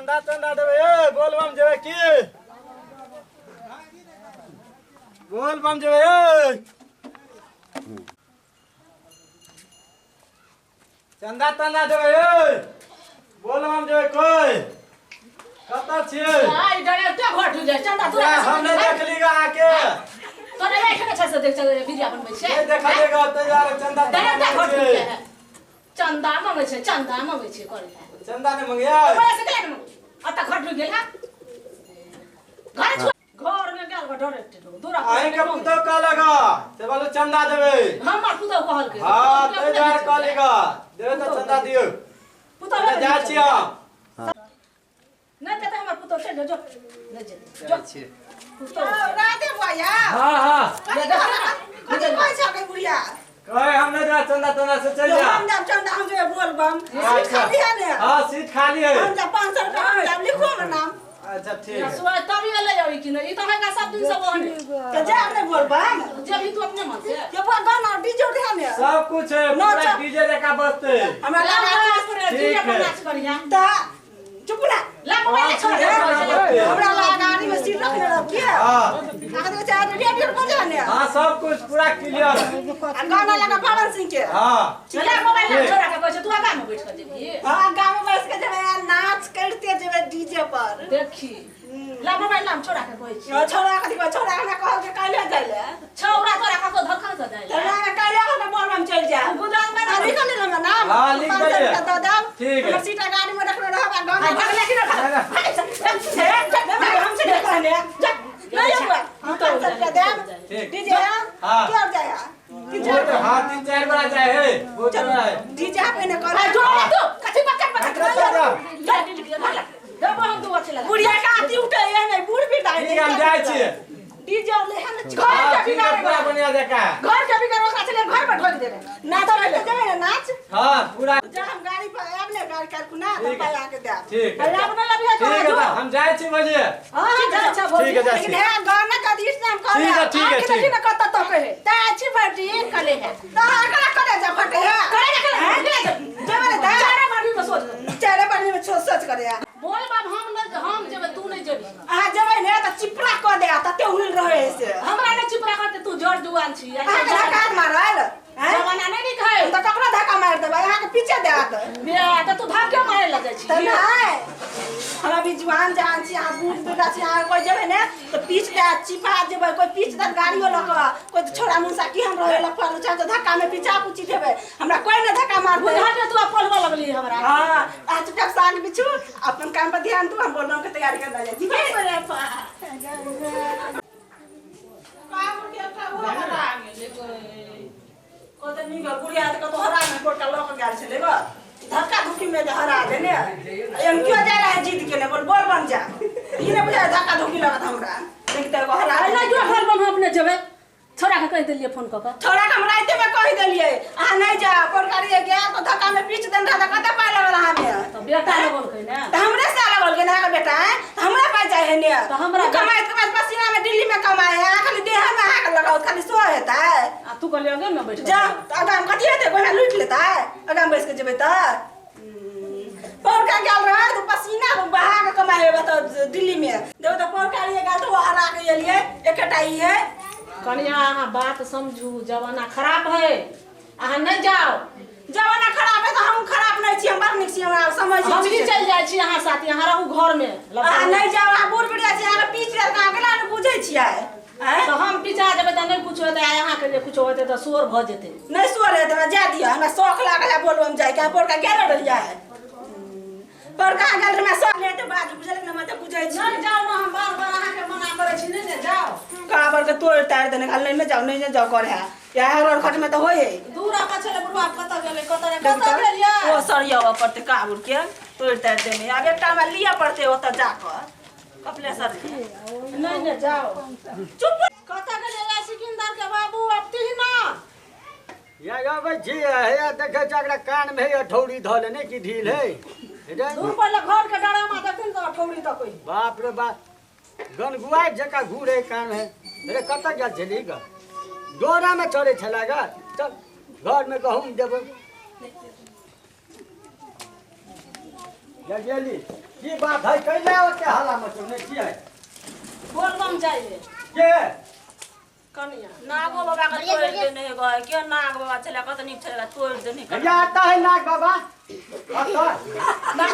चंदा चंदा देवे ए बोलबम जेवे की बोलबम जेवे ए चंदा चंदा देवे ए बोलबम जेवे कोई कता छिए आई डरे ते घर ठु जाय चंदा तोरा हमने देख लीगा आके तोरे नहीं खने छै से देख वीडियो बनबै छै ये देखा देगा तो यार चंदा डरे ते घर ठु जाय चंदा मांगे छै करे चंदा ने मंगिया ओए से केले न अता घर ठु गेल हा घर में गेल डायरेक्ट दूरा आए के पुतो का लगा से बोलो चंदा देवे हमर पुतो कहल के हां ते यार का लेगा देवे तो चंदा दियो पुतो जा छिया नहीं तो हमर पुतो से जो ले जे पुतो राते भया हां कते पैसा के बुढ़िया कहे हमने जा चंदा चंदा से चल जा हम जब चंदा हम जो बोलबम सीट खाली है ने हां सीट खाली है हम जब 500 रुपया हम जब लिखो ना नाम अच्छा ठीक है सुबह तभी ले जाओ कि नहीं तो है का सब दिन सब होने तो जा ने बोलबम जब ही तू अपने मन से ये वो गाना डीजे उठा ने सब कुछ है पूरा डीजे लेका बजते हमरा लगा पूरे डीजे पर नाच करिया ता चुप ना ला मोबाइल छोड़ दे हमरा लगा गाड़ी में सीट रखने रख के हां आगे चार रेडियो पर जाने हां सब कुछ पूरा क्लियर गाना लगा पवन सिंह के हां चला मोबाइल छोड़ा के कहै तू आगा में बैठ के जेबी हां गांव में बैठ के जब नाच करते जब डीजे पर देखी ला मोबाइल नाम छोड़ा के कहै छोरा के दिबा छोरा के कहल के काले जाइले छौरा तोरा का धक्का से जाइले तोरा के काले के बोलबम चल जा गुदाम में अभी कर ले ना नाम हां लिख दे दादा ठीक है हम सीटा गाड़ी में रखने रहबा गाना भाग लेकिन हम से कहने जा ले जा हम तो दे डीजे क्या जाया हां 3-4 बड़ा जाए है वो चल रहा है डीजे पे ने कर जो तू कथि पकड़ दबो हम दू अच्छे लगा बुढ़िया का आती उठे ये नहीं बूढ़ भी डाल ठीक हम जाए छिए डीजे ले हम घर के बिगाड़ पूरा बनिया देखा घर के बिगाड़ ओकरा चले घर में ढोक देबे नाच ले देबे ना नाच हां पूरा जा हम गाड़ी पर अपने गाड़ी कर कुना तो पाया के दे ठीक है अरे अपने लबिया ठीक है हम जाए छी बजे हां अच्छा बोल ठीक है लेकिन है गाना का दिस नाम कर ठीक है देखी ना कत तो कहे ता अच्छी बड़ी कले है ता अगला करे जा फटे है करे जब ता चारे बारी में सोच चारे बारी में सोच करे बोल बाब हम जेबे तू नहीं जेबी आ जेबे ने त चिपरा क दे त ते हुल रहे से हमरा ने चिपरा करते तू जड़ जुआन छी आ धक्का मारल जमाना नहीं दिखाए त ककरा धक्का मार देबे यहां के पीछे दे आत बे त तू भाग के मारे लगे छी त नहीं हमरा भी जवान जान छी आ बूढ़ बेटा छी आ कोई जेबे ने त पीछ दे चिपा जेबे कोई पीछ दे गाड़ियो लक कोई छोड़ा मुंसा की हम रहे लफा छ धक्का में पीछा पूछी देबे हमरा कोई ने धक्का मार दे बुझा के तू पलवा लगली हमरा हां आज तक साग बिछु अपन काम पर ध्यान तू हम बोलनो के तैयारी कर ले जी रे पा काम के का हो हरा गेले कोते नी ग बुढ़िया त तो हरा में कोटा लोक गाल छले बा धक्का धुकी में हरा देने एम क्यों जा रहा है जीत के ने बोल बन जा ई ने बुझा धक्का धुकी लगत हमरा देखते को हरा अरे नहीं जो घर में हम अपने जेबे छोरा के कह देलिए फोन क छोरा के हम राते में कह देलिए आ नहीं जा सरकारी गया तो धक्का में पीछ देन रहा कते पाए लगल हमें तो बेटा ने बोल के ना त हमरे से लगल के ना के बेटा हमरा पास जाए है ने तो हमरा कमाई के बाद पसीना में दिल्ली में कमाए है खाली देह में आके लगाओ खाली सो हेता है तू कहले आगे में बैठ जा अगाम कथि हेते कोना लूट लेता है अगाम बैठ के जेबे त पौर का गेल रहा तो पसीना बहा के कमाए बता दिल्ली में देखो तो पौर का लिए गेल तो हरा के लिए एकटा ही है कनिया अहाँ बात समझू जमाना खराब है अहाँ नहीं जाओ जमाना खराब है तो हम खराब नहीं छी हम बात नहीं छी हमरा समझ हम भी चल जाय छी अहाँ साथ यहाँ रहू घर में आ नहीं जाओ आ बूढ़ बुढ़िया छी अहाँ पीछ ले का केला ने बुझै छियै तो हम पीछा देबे त नहीं कुछ होते यहाँ के लिए कुछ होते तो शोर भ जेते नहीं सोरे देबे जा दिया हमरा शौक लागल है बोलबम जाय के पोर का गेल रह जाय पर का गेल में सब लेते बात बुझल न मत बुझै छी नहीं जाओ ना हम बार-बार अहाँ के मना करे छी नहीं जाओ काबर के तोड़ तार देने खाली में जाओ कर है या हर खट में तो होय दूरा का चले बुढ़वा कत गेले कत गेलिया ओ सरिया पड़ते काबुर के तोड़ तार देने अब एकटा में लिया पड़ते ओत जाकर कपले सर नहीं जाओ चुप कत गेले सिकंदर के बाबू अब ती ना या भाई जी है देखे चकरा कान में है ठौड़ी धले ने की ढील है दूर पहले घर के डरामा देखन तो ठौड़ी तो कोई बाप रे बाप गनगुआई जका घूरे कान है मेरे कत गेल छली ग डोरा में चढ़े छला ग चल घर में गहूम देबो या गेली की बात है कैले ओते हाला मचने की है बोलबम जाइए के कनिया नागो बाबा का तोड़ देने गए क्यों नाग बाबा चला कत निक चला तोड़ देने भैया आता है नाग बाबा आता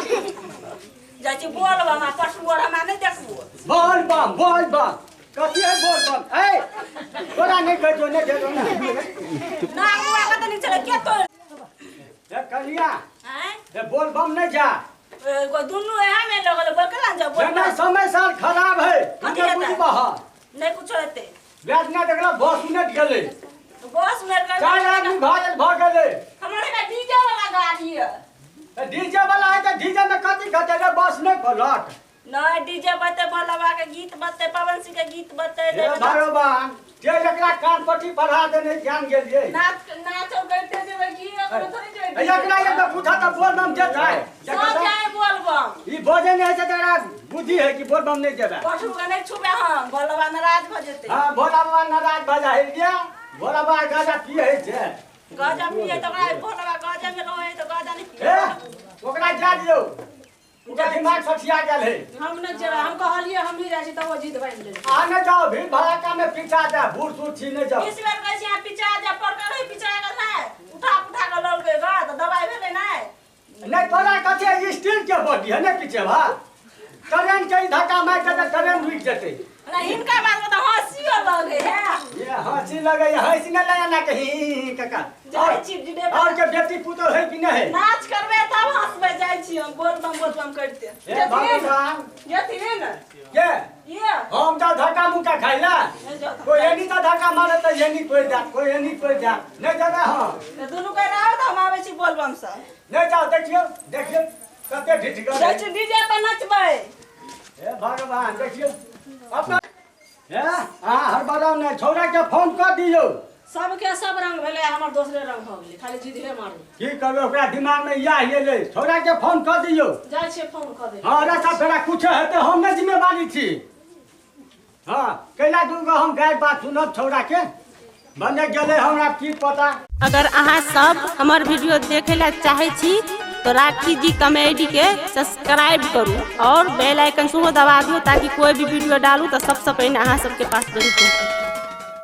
जाची बोलबम पशुअर हम नहीं देखबो बोल बम कथी है बोल बम ए तोरा नहीं कह जो नहीं दे दो ना नाग बाबा कत निक चला क्या तोड़ ए कनिया हैं ए बोल बम नहीं जा को दुनु है हमें लगल बकला जा बोल जना समय साल खराब है कथी मुझे हेतै? कुछ बहा नहीं कुछ होते ब्याज ना देखला 10 मिनट गेले बस में कर चार आदमी भाग गेले हमारे का डीजे वाला गाड़ी है डीजे वाला है तो डीजे में कथी कहते रे बस नहीं पलट नहीं डीजे बते भोलाबा के गीत बते पवन सिंह के गीत बते हे भगवान जे एकरा कान पट्टी पढ़ा देने ध्यान गेलिए नाचो करते जेबे की ओकरे थोड़ी जेबे एकरा ये तो पूछा तो बोल बम जे जाए सब जाए बोलबम ई बोझे नहीं है तेरा बुद्धि है कि बोल बम नहीं जेबे पशु के नहीं छुबे हम भोलाबा नाराज हो जेते हां भोला बाबा नाराज भजा है गया भोला बाबा गाजा पिए है छे गाजा पिए तो का भोलाबा गाजा में रहे तो गाजा नहीं पिए ए ओकरा जा दियो उनका दिमाग सठिया गेल है हम न जरा हम कहलिए हम ही जाई त वो जीत बन ले आने जाओ भीड़ भड़ाका में पीछा जा बूढ़ सूढ़ छीने जाओ इस बार कैसे यहाँ पिछा जा पर कर पिछा का ना उठा के लड़ के गा तो दवाई भेले ना नहीं तोरा कथे स्टील के बॉडी है ना पीछे भा ट्रेन के धक्का मार के ट्रेन रुक जते ना इनका बात में तो हंसियो लगे है ये हंसी लगे हंसी न लगा ना कहीं काका जाई चिप जिडे और के बेटी पुतो है कि नहीं नाच करबे तब हंसबे जाई छी हम बोलबम करते ए भगवान जति रे न के ये हम तो धक्का मुक्का खाइला नहीं जाता कोई एनी तो धक्का मारे तो एनी कोई जा कोई एनी कोई जा नहीं जाना हां तो दोनों कह रहा हो तो हम आवे छी बोलबम से नहीं जाओ देखियो कते ढिठ गए जाई छी डीजे पे नचबे ए भगवान देखियो अपना ए हर बार ने छोरा के फोन कर दियो सबके सब रंग भेले हमर दूसरे रंग हो गेले खाली जिद हे मारू की करबे ओकरा दिमाग में या ले छोरा के फोन कर दियो जाई छी फोन कर दे हां रे सब फेरा कुछ है तो हम नहीं जिम्मेवारी थी हां कैला दूगो हम गाय बात सुनब छोरा के बने गेले हमरा की पता अगर अहाँ सब हमार वीडियो देखे ला चाहे छी तो राखी जी कॉमेडी के सब्सक्राइब करू और बेल आइकन सेहो दबा दियो ताकि कोई भी वीडियो डालू तो सबसे पहले अहाँ सबके पास जरूर पहुंचे।